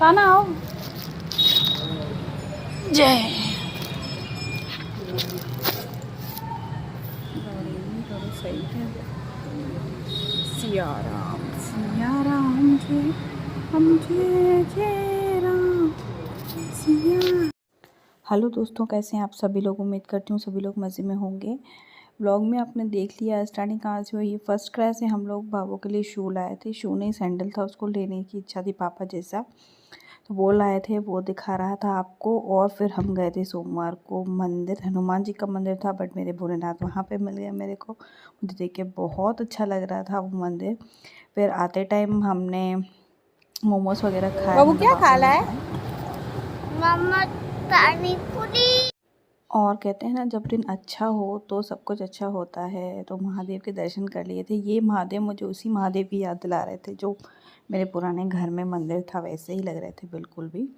ताना आओ। जय सही है। सिया राम जय, हम जय जय राम सिया। हेलो दोस्तों, कैसे हैं आप सभी लोग। उम्मीद करती हूँ सभी लोग मज़े में होंगे। व्लॉग में आपने देख लिया स्टार्टिंग कहाँ से हुई। फर्स्ट क्राई से हम लोग बाबू के लिए शू लाए थे। शू नहीं, सैंडल था, उसको लेने की इच्छा थी पापा जैसा, तो वो लाए थे, वो दिखा रहा था आपको। और फिर हम गए थे सोमवार को मंदिर, हनुमान जी का मंदिर था, बट मेरे भोलेनाथ वहाँ पे मिल गया मेरे को। मुझे देख के बहुत अच्छा लग रहा था वो मंदिर। फिर आते टाइम हमने मोमोज वगैरह खाए। बाबू क्या खा रहा है? मम्मा पानी पूरी। और कहते हैं ना, जब दिन अच्छा हो तो सब कुछ अच्छा होता है। तो महादेव के दर्शन कर लिए थे। ये महादेव मुझे उसी महादेव की याद दिला रहे थे जो मेरे पुराने घर में मंदिर था, वैसे ही लग रहे थे बिल्कुल भी।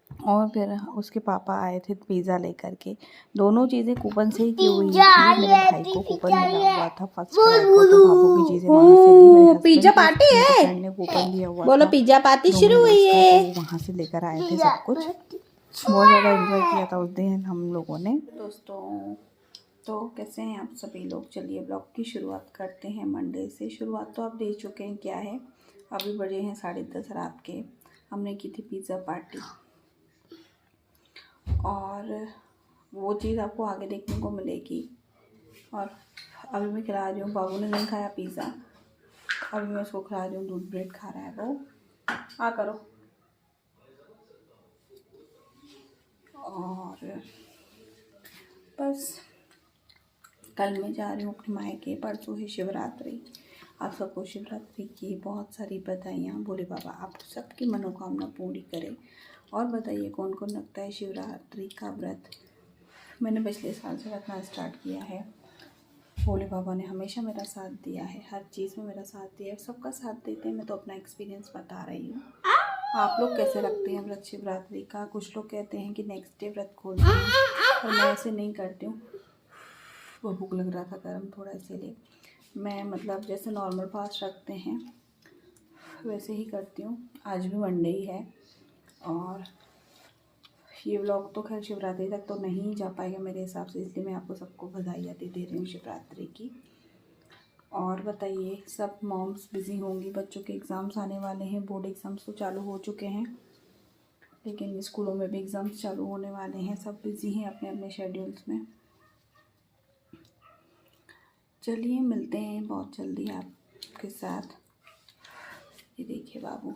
और फिर उसके पापा आए थे पिज़्ज़ा लेकर के। दोनों चीज़ें कूपन से ही की हुई थी। मेरे भाई को कूपन मिला हुआ था फर्स्ट क्राई को, तो बाबू की चीज़ें वहाँ से ली। मेरे पिज्जा हस्बैंड पार्टी है। फ्रेंड ने कूपन दिया हुआ बोलो था पिज्जा पार्टी शुरू डोमिनोज हुई का, है। तो वहाँ से लेकर आए थे सब कुछ। बहुत ज़्यादा एंजॉय किया था उस दिन हम लोगों ने। दोस्तों, तो कैसे हैं आप सभी लोग। चलिए ब्लॉग की शुरुआत करते हैं मंडे से। शुरुआत तो आप देख चुके हैं क्या है। अभी बजे हैं 10:30 रात के। हमने की थी पिज़्ज़ा पार्टी, और वो चीज़ आपको आगे देखने को मिलेगी। और अभी मैं खिला रही हूँ, बाबू ने नहीं खाया पिज़्ज़ा, अभी मैं उसको खिला रही हूँ, दूध ब्रेड खा रहा है वो। आ करो। और बस कल मैं जा रही हूँ अपने मायके। परसों है शिवरात्रि। आप सबको शिवरात्रि की बहुत सारी बधाइयाँ। भोले बाबा आप सबकी मनोकामना पूरी करें। और बताइए कौन कौन रखता है शिवरात्रि का व्रत। मैंने पिछले साल से रखना स्टार्ट किया है। भोले बाबा ने हमेशा मेरा साथ दिया है, हर चीज़ में मेरा साथ दिया है, सबका साथ देते हैं। मैं तो अपना एक्सपीरियंस बता रही हूँ। आप लोग कैसे रखते हैं व्रत शिवरात्रि का। कुछ लोग कहते हैं कि नेक्स्ट डे व्रत खोलते हैं, पर मैं ऐसे नहीं करती हूँ। वो भूख लग रहा था गर्म थोड़ा, इसीलिए मैं मतलब जैसे नॉर्मल फास्ट रखते हैं वैसे ही करती हूँ। आज भी मंडे ही है, और ये व्लॉग तो खैर शिवरात्रि तक तो नहीं जा पाएगा मेरे हिसाब से, इसलिए मैं आपको सबको बधाइयाँ दे रही हूँ शिवरात्रि की। और बताइए, सब मॉम्स बिज़ी होंगी, बच्चों के एग्ज़ाम्स आने वाले हैं। बोर्ड एग्ज़ाम्स तो चालू हो चुके हैं, लेकिन स्कूलों में भी एग्ज़ाम्स चालू होने वाले हैं। सब बिज़ी हैं अपने अपने शेड्यूल्स में। चलिए मिलते हैं बहुत जल्दी आपके साथ। ये देखिए बाबू,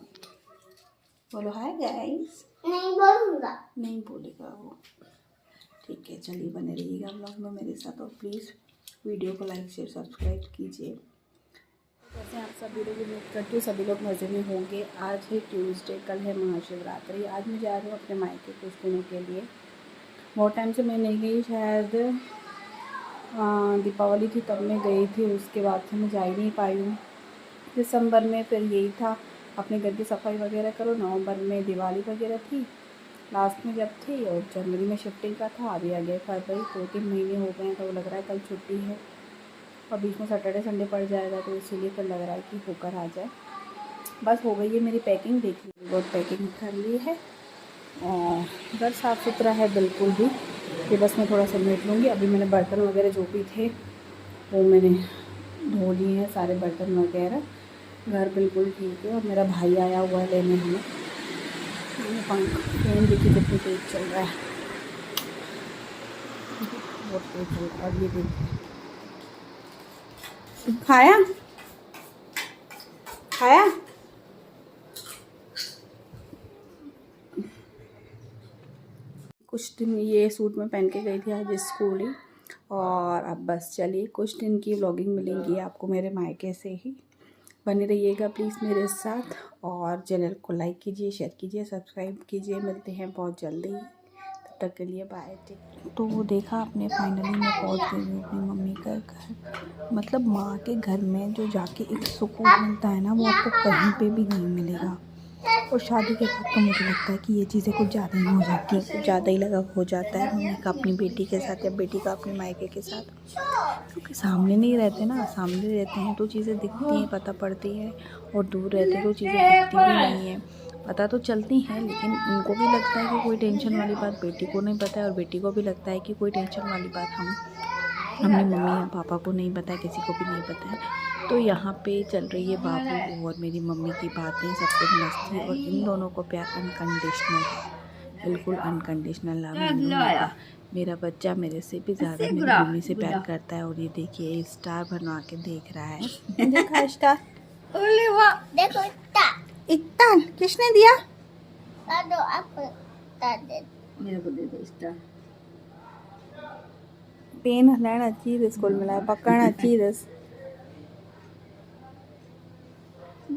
बोलो हाय गाइस। नहीं बोलूँगा। नहीं बोलेगा वो। ठीक है, चलिए बने रहिएगा व्लॉग में मेरे साथ, और प्लीज़ वीडियो को लाइक शेयर सब्सक्राइब कीजिए। वैसे आप सभी लोग, उम्मीद करती हूँ सभी लोग मज़े में होंगे। आज है ट्यूसडे, कल है महाशिवरात्रि। आज मैं जा रही हूँ अपने मायके कुछ दिनों के लिए। बहुत टाइम से मैं नहीं गई, शायद दीपावली थी तब मैं गई थी, उसके बाद से मैं जा ही नहीं पाई हूँ। दिसंबर में फिर यही था, अपने घर की सफाई वगैरह करो। नवंबर में दिवाली वगैरह थी लास्ट में जब थी, और जनवरी में शिफ्टिंग का था। अभी आ गया फरवरी, 2-3 महीने हो गए हैं, तो लग रहा है कल छुट्टी है और बीच में सैटरडे संडे पड़ जाएगा, तो इसीलिए फिर लग रहा है कि होकर आ जाए। बस हो गई है मेरी पैकिंग। देखिए बहुत पैकिंग कर ली है, और घर साफ़ सुथरा है बिल्कुल भी। ये बस मैं थोड़ा समेट लूँगी। अभी मैंने बर्तन वगैरह जो भी थे वो मैंने धो लिए हैं, सारे बर्तन वगैरह। घर बिल्कुल ठीक है। और मेरा भाई आया हुआ है लेने हमें। फैन देखिए कितनी तेज चल रहा है, बहुत तेज चल रहा है। और ये देखिए, खाया खाया कुछ दिन ये सूट में पहन के गई थी आज स्कूल ही। और अब बस चलिए, कुछ दिन की व्लॉगिंग मिलेंगी आपको मेरे मायके से ही। बने रहिएगा प्लीज़ मेरे साथ, और चैनल को लाइक कीजिए, शेयर कीजिए, सब्सक्राइब कीजिए। मिलते हैं बहुत जल्दी, तब तक के लिए बाय। तो वो देखा आपने, फाइनली मैं पहुंच गई हूँ अपनी मम्मी का घर। मतलब माँ के घर में जो जाके एक सुकून मिलता है ना, वो आपको कहीं पे भी नहीं मिलेगा। और शादी के बाद तो मुझे लगता है कि ये चीज़ें कुछ ज़्यादा ही हो जाती हैं, कुछ ज़्यादा ही लगाव हो जाता है मम्मी का अपनी बेटी के साथ, या बेटी का अपने मायके के साथ। क्योंकि सामने नहीं रहते ना, सामने रहते हैं तो चीज़ें दिखती हैं, पता पड़ती है, और दूर रहते तो चीज़ें दिखती भी नहीं हैं। पता तो चलती हैं, लेकिन उनको भी लगता है कि कोई टेंशन वाली बात बेटी को नहीं पता है, और बेटी को भी लगता है कि कोई टेंशन वाली बात अपनी मम्मी या पापा को नहीं पता है, किसी को भी नहीं पता है। तो यहाँ पे चल रही है बाबू और मेरी मम्मी की बातें, सब कुछ मस्ती, और इन दोनों को प्यार अनकंडीशनल, बिल्कुल अनकंडीशनल लव। मेरा बच्चा मेरे से भी ज़्यादा मेरी मम्मी से प्यार करता है। और ये देखिए स्टार बनवा के देख रहा है। देखा स्टार, देखो इतना किसने दिया? दो आपको दे मेरे को दे दो स्टार। पेन हलाना चाहिए स्कूल में, लाया पकड़ना चाहिए।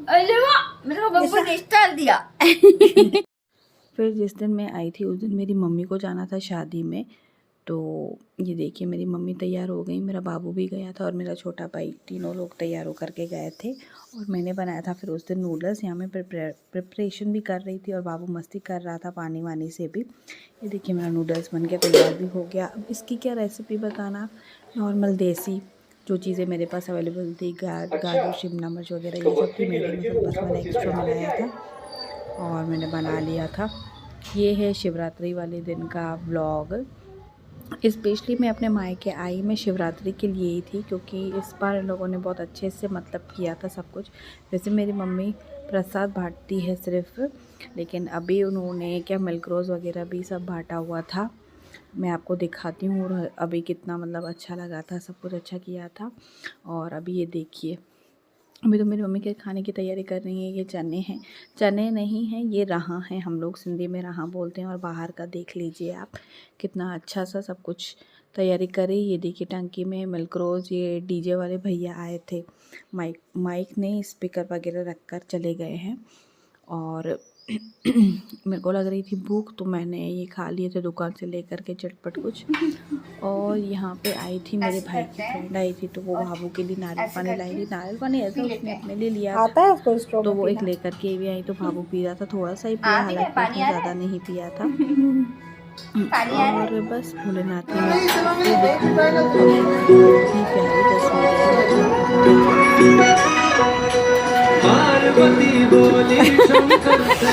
अरे वाह, मेरे को बब्बू ने स्टार दिया। फिर जिस दिन मैं आई थी उस दिन मेरी मम्मी को जाना था शादी में। तो ये देखिए मेरी मम्मी तैयार हो गई, मेरा बाबू भी गया था और मेरा छोटा भाई, तीनों लोग तैयार होकर के गए थे। और मैंने बनाया था फिर उस दिन नूडल्स। यहाँ मैं प्रिपरेशन भी कर रही थी और बाबू मस्ती कर रहा था पानी वानी से भी। ये देखिए मेरा नूडल्स बन के तैयार भी हो गया। अब इसकी क्या रेसिपी बताना, नॉर्मल देसी जो चीज़ें मेरे पास अवेलेबल थी, गाजर शिमला मिर्च वगैरह ये सब थी मेरे में, बस मैंने एक्स्ट्रा बनाया था और मैंने बना लिया था। ये है शिवरात्रि वाले दिन का व्लॉग। स्पेशली मैं अपने मायके आई, मैं शिवरात्रि के लिए ही थी, क्योंकि इस बार इन लोगों ने बहुत अच्छे से मतलब किया था सब कुछ। वैसे मेरी मम्मी प्रसाद बांटती है सिर्फ, लेकिन अभी उन्होंने क्या मिल्क रोज़ वगैरह भी सब बांटा हुआ था। मैं आपको दिखाती हूँ और अभी कितना मतलब अच्छा लगा था, सब कुछ अच्छा किया था। और अभी ये देखिए अभी तो मेरी मम्मी के खाने की तैयारी कर रही है। ये चने हैं, चने नहीं हैं, ये रहा हैं, हम लोग सिंधी में रहा बोलते हैं। और बाहर का देख लीजिए आप, कितना अच्छा सा सब कुछ तैयारी करी। ये देखिए टंकी में मिल्क रोज़, ये डीजे वाले भैया आए थे, माइक ने स्पीकर वगैरह रख कर चले गए हैं। और मेरे को लग रही थी भूख, तो मैंने ये खा लिए थे दुकान से लेकर के चटपट कुछ। और यहाँ पे आई थी मेरे भाई की फ्रेंड आई थी, तो वो बाबू के लिए नारियल पानी लाई थी। नारियल पानी ऐसा उसने अपने लिए लिया आता है उसको, तो वो एक लेकर के भी आई। तो बाबू पी रहा था, थोड़ा सा ही पिया, हालांकि उसने ज़्यादा नहीं पिया था। और बस भोलेनाथ की पार्वती बोली शंकर से,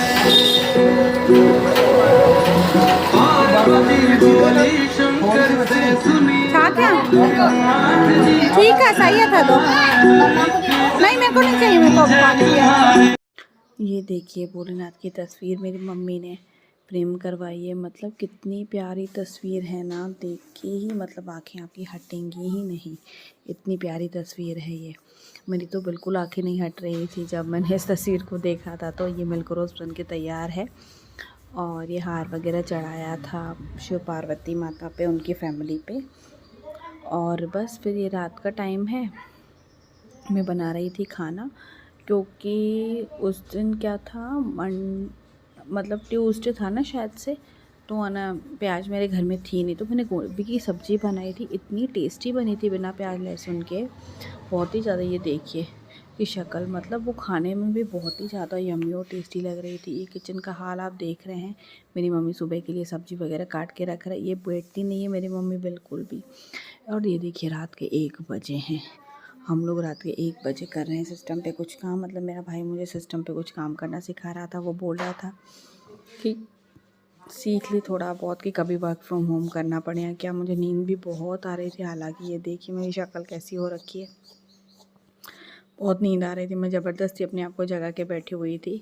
पार्वती बोली शंकर से सुनी। ठीक है सही है था दो, नहीं मेरे को नहीं चाहिए, मेरे को पानी। ये देखिए भोलेनाथ की तस्वीर मेरी मम्मी ने फ्रेम करवाई है। मतलब कितनी प्यारी तस्वीर है ना, देख के ही मतलब आंखें आपकी हटेंगी ही नहीं, इतनी प्यारी तस्वीर है ये। मेरी तो बिल्कुल आंखें नहीं हट रही थी जब मैंने इस तस्वीर को देखा था। तो ये मिल्क रोज़ बन के तैयार है और ये हार वगैरह चढ़ाया था शिव पार्वती माता पे, उनकी फैमिली पे। और बस फिर ये रात का टाइम है, मैं बना रही थी खाना, क्योंकि उस दिन क्या था मतलब ट्यूसडे था ना शायद से, तो है ना प्याज मेरे घर में थी नहीं, तो मैंने गोभी की सब्ज़ी बनाई थी। इतनी टेस्टी बनी थी बिना प्याज लहसुन के, बहुत ही ज़्यादा। ये देखिए कि शक्ल, मतलब वो खाने में भी बहुत ही ज़्यादा यम्मी और टेस्टी लग रही थी। ये किचन का हाल आप देख रहे हैं, मेरी मम्मी सुबह के लिए सब्ज़ी वगैरह काट के रख रही है। ये बैठती नहीं है मेरी मम्मी बिल्कुल भी। और ये देखिए रात के 1 बजे हैं, हम लोग रात के 1 बजे कर रहे हैं सिस्टम पे कुछ काम। मतलब मेरा भाई मुझे सिस्टम पे कुछ काम करना सिखा रहा था। वो बोल रहा था कि सीख ली थोड़ा बहुत, कि कभी वर्क फ्रॉम होम करना पड़े या क्या। मुझे नींद भी बहुत आ रही थी, हालांकि ये देखिए मेरी शक्ल कैसी हो रखी है, बहुत नींद आ रही थी। मैं ज़बरदस्ती अपने आप को जगा के बैठी हुई थी।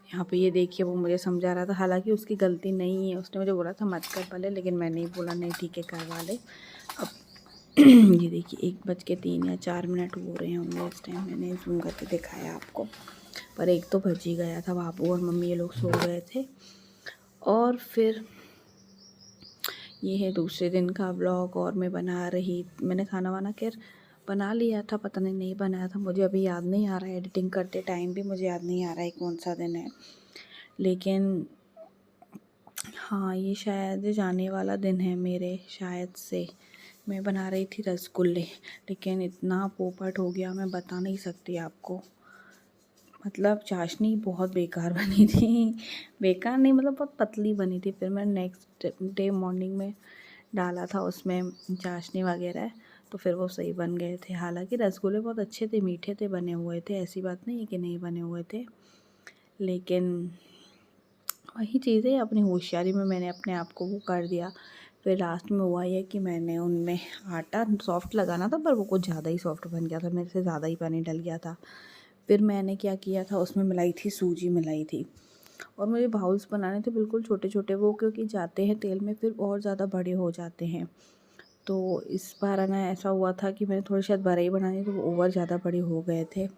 यहाँ पे ये देखिए वो मुझे समझा रहा था, हालांकि उसकी गलती नहीं है, उसने मुझे बोला था मत कर पहले, लेकिन मैं नहीं बोला नहीं ठीक है करवा ले। अब ये देखिए 1:03 या 4 मिनट हो रहे होंगे इस टाइम, मैंने जूम करके दिखाया आपको, पर 1 तो बज ही गया था। बाबू और मम्मी ये लोग सो गए थे। और फिर ये है दूसरे दिन का व्लॉग। और मैंने खाना वाना खैर बना लिया था, पता नहीं बनाया था, मुझे अभी याद नहीं आ रहा है। एडिटिंग करते टाइम भी मुझे याद नहीं आ रहा है कौन सा दिन है, लेकिन हाँ ये शायद जाने वाला दिन है मेरे, शायद से। मैं बना रही थी रसगुल्ले, लेकिन इतना पोपट हो गया मैं बता नहीं सकती आपको। मतलब चाशनी बहुत बेकार बनी थी, बेकार नहीं मतलब बहुत पतली बनी थी। फिर मैं नेक्स्ट डे मॉर्निंग में डाला था उसमें चाशनी वगैरह, तो फिर वो सही बन गए थे। हालांकि रसगुल्ले बहुत अच्छे थे, मीठे थे, बने हुए थे, ऐसी बात नहीं है कि नहीं बने हुए थे। लेकिन वही चीज़ें अपनी होशियारी में मैंने अपने आप को वो कर दिया। फिर लास्ट में हुआ ये कि मैंने उनमें आटा सॉफ्ट लगाना था, पर वो कुछ ज़्यादा ही सॉफ्ट बन गया था, मेरे से ज़्यादा ही पानी डल गया था। फिर मैंने क्या किया था, उसमें मिलाई थी सूजी मिलाई थी। और मुझे बाउल्स बनाने थे बिल्कुल छोटे छोटे, वो क्योंकि जाते हैं तेल में फिर और ज़्यादा बड़े हो जाते हैं। तो इस बार ना ऐसा हुआ था कि मैंने थोड़ी शायद बड़े ही बनाने, तो वो ओवर ज़्यादा बड़े हो गए थे।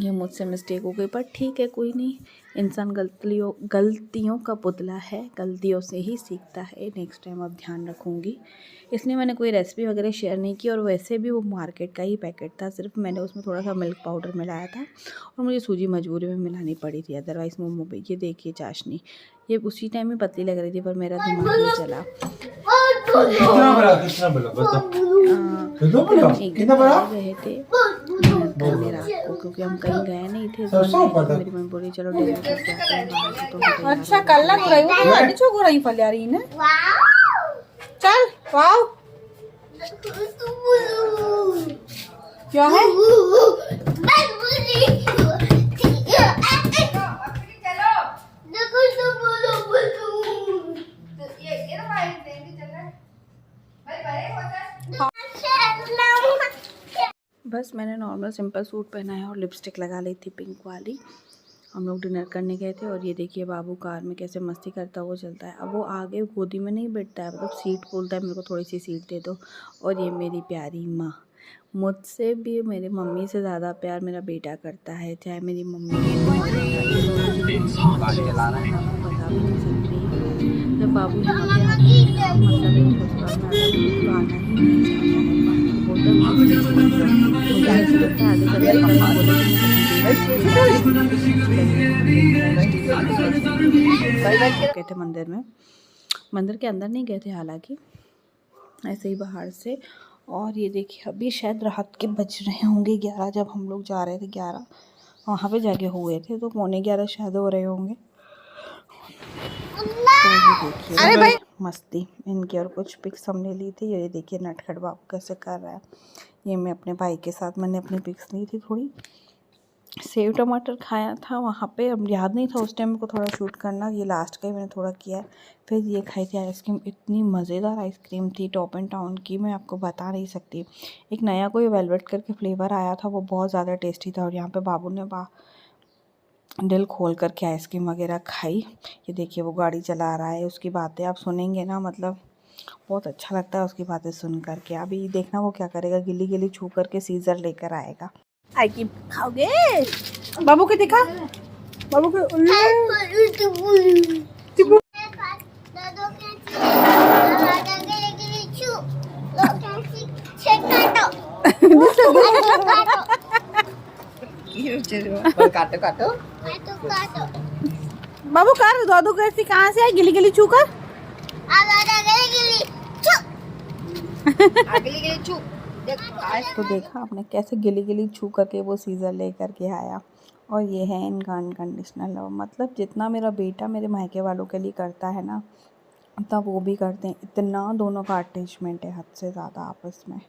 ये मुझसे मिस्टेक हो गई, पर ठीक है, कोई नहीं। इंसान गलतियों का पुतला है, गलतियों से ही सीखता है। नेक्स्ट टाइम अब ध्यान रखूँगी। इसलिए मैंने कोई रेसिपी वगैरह शेयर नहीं की, और वैसे भी वो मार्केट का ही पैकेट था, सिर्फ मैंने उसमें थोड़ा सा मिल्क पाउडर मिलाया था और मुझे सूजी मजबूरी में मिलानी पड़ी थी, अदरवाइज़ मोमो पे। ये देखिए चाशनी, ये उसी टाइम में पतली लग रही थी, पर मेरा दिमाग नहीं चला। गए थे करने रात को, क्योंकि हम कहीं गए नहीं थे। तो मेरी मम्मी बोली चलो डिनर करके आते हैं बाहर से, तो हम तैयार अच्छा हो कल गए। लग रही हो गाड़ी चो go रही फल यारी ने चल वाओ क्या है बस मैंने नॉर्मल सिंपल सूट पहना है और लिपस्टिक लगा ली थी पिंक वाली। हम लोग डिनर करने गए थे, और ये देखिए बाबू कार में कैसे मस्ती करता हुआ चलता है। अब वो आगे गोदी में नहीं बैठता है, मतलब सीट बोलता है मेरे को थोड़ी सी सीट दे दो। और ये मेरी प्यारी माँ, मुझसे भी मेरी मम्मी से ज़्यादा प्यार मेरा बेटा करता है, चाहे मेरी मम्मी बता भी नहीं सकती। जब बाबू यहाँ पे आते हैं ना, मतलब एक ससुराल में आता है तो बिल्कुल आना ही नहीं चाहता है। बाकी बोलता है मुझे ऐसे लगता है आगे चलकर गए थे मंदिर के अंदर नहीं गए थे, हालांकि ऐसे ही बाहर से। और ये देखिए अभी शायद रात के बज रहे होंगे 11, जब हम लोग जा रहे थे 11 वहाँ पे जाके हुए थे, तो 11:15 शायद हो रहे होंगे। तो ये देखिए अरे भाई मस्ती इनकी, और कुछ पिक्स हमने ली थी। ये देखिए नटखट बाबू कैसे कर रहा है। ये मैं अपने भाई के साथ मैंने अपनी पिक्स ली थी। थोड़ी सेव टमाटर खाया था वहाँ पे, अब याद नहीं था उस टाइम मेरे को थोड़ा शूट करना, ये लास्ट का ही मैंने थोड़ा किया है। फिर ये खाई थी आइसक्रीम, इतनी मज़ेदार आइसक्रीम थी टॉप एंड टाउन की, मैं आपको बता नहीं सकती। एक नया कोई वेलवेट करके फ्लेवर आया था, वो बहुत ज़्यादा टेस्टी था। और यहाँ पे बाबू ने दिल खोल करके आइसक्रीम वगैरह खाई। ये देखिए वो गाड़ी चला रहा है, उसकी बातें आप सुनेंगे ना, मतलब बहुत अच्छा लगता है उसकी बातें सुन करके। अभी देखना वो क्या करेगा, गिल्ली गिल्ली छू करके सीजर लेकर आएगा। आइसक्रीम खाओगे? बाबू के दिखा, बाबू के काटो काटो बाबू कर दो कैसी कहाँ से आई, गिली गिली छू कर। अगली चू तो देखा आपने कैसे गिली गिली छू करके वो सीजर ले करके आया। और ये है इनका अनकंडीशनल लव, मतलब जितना मेरा बेटा मेरे मायके वालों के लिए करता है ना, उतना वो भी करते हैं। इतना दोनों का अटैचमेंट है हद से ज़्यादा आपस में।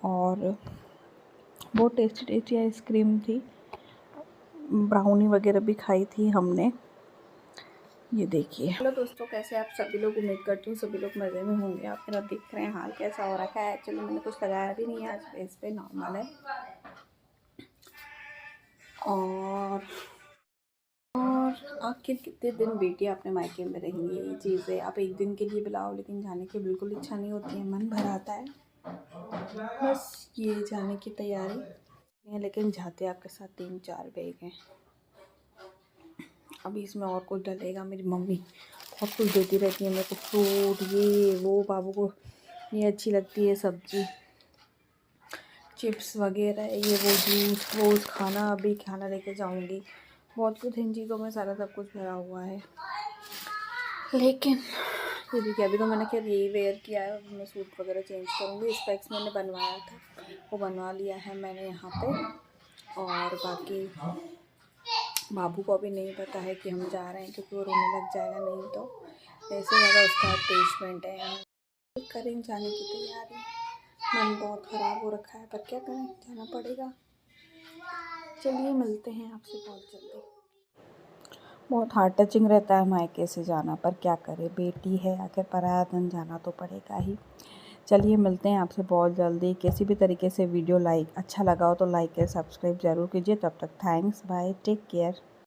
और बहुत टेस्टी टेस्टी आइसक्रीम थी, ब्राउनी वगैरह भी खाई थी हमने। ये देखिए। हेलो दोस्तों, कैसे आप सभी लोग, उम्मीद करती हूँ सभी लोग मज़े में होंगे। आप मेरा देख रहे हैं हाल कैसा हो रखा है। एक्चुअली मैंने कुछ लगाया भी नहीं है आज फेस पे, नॉर्मल है। और आखिर कितने दिन बेटी अपने मायके में रहेंगी, ये चीज़ें आप एक दिन के लिए बुलाओ, लेकिन जाने की बिल्कुल इच्छा नहीं होती है, मन भर आता है। बस ये जाने की तैयारी है, लेकिन जाते आपके साथ 3-4 बैग हैं। अभी इसमें और कुछ डलेगा। मेरी मम्मी बहुत कुछ देती रहती है मेरे को, फ्रूट ये वो। बाबू को ये अच्छी लगती है सब्जी, चिप्स वगैरह, ये वो जूस वो खाना। अभी खाना लेके जाऊंगी, बहुत कुछ इन चीज़ों में सारा सब कुछ भरा हुआ है। लेकिन ये देखिए अभी तो मैंने क्या यही वेयर किया है, मैं सूट वगैरह चेंज करूँगी। स्पेक्स मैंने बनवाया था, वो बनवा लिया है मैंने यहाँ पे। और बाकी बाबू को अभी नहीं पता है कि हम जा रहे हैं, क्योंकि वो रोने लग जाएगा नहीं तो। ऐसे ज़्यादा उसका अटैचमेंट है यहाँ। करें जाने की तैयारी, मन बहुत ख़राब हो रखा है, पर क्या करें, जाना पड़ेगा। चलिए मिलते हैं आपसे बहुत जल्दी। बहुत हार्ट टचिंग रहता है मायके से जाना, पर क्या करें, बेटी है, आखिर पराया धन जाना तो पड़ेगा ही। चलिए मिलते हैं आपसे बहुत जल्दी। किसी भी तरीके से वीडियो अच्छा लगा हो तो लाइक या सब्सक्राइब ज़रूर कीजिए। तब तक थैंक्स, बाय, टेक केयर।